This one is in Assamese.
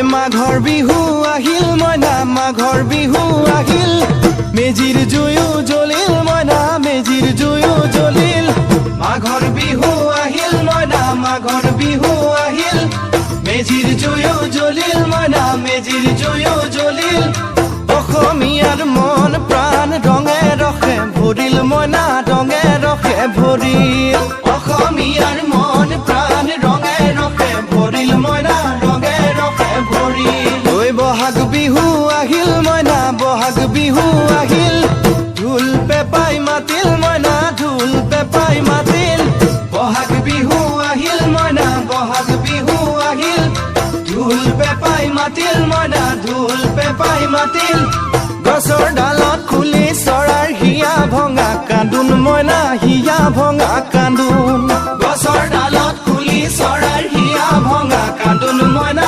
মাঘৰ বিহু আহিল মইনা মাঘৰ বিহু আহিল মেজিৰ জুয়ো জ্বলিল মইনা মেজিৰ জুয়ো জ্বলিল মাঘৰ বিহু আহিল মইনা মাঘৰ বিহু আহিল মেজিৰ জুয়ো জ্বলিল মইনা মেজিৰ জুয়ো জ্বলিল অসমীয়াৰ মন প্ৰাণ ৰঙে ৰসে ভৰিল মইনা ৰঙে ৰসে ভৰিল অসমীয়াৰ মন প্ৰাণ ৰঙে ৰসে ভৰিল মইনা ৰঙে ৰসে ভৰিল ঐ বহাগ বিহু আহিল মইনা বহাগ বিহু আহিল ঢোল পেপাই মাতিল মইনা ঢোল পেপাই মাতিল বহাগ বিহু আহিল মইনা বহাগ বিহু আহিল ঢোল পেপাই মাতিল মইনা ঢোল পেপাই মাতিল গছৰ ডালত খুলি চৰাৰ হিয়া ভঙা কান্দোন মইনা হিয়া ভঙা কান্দোন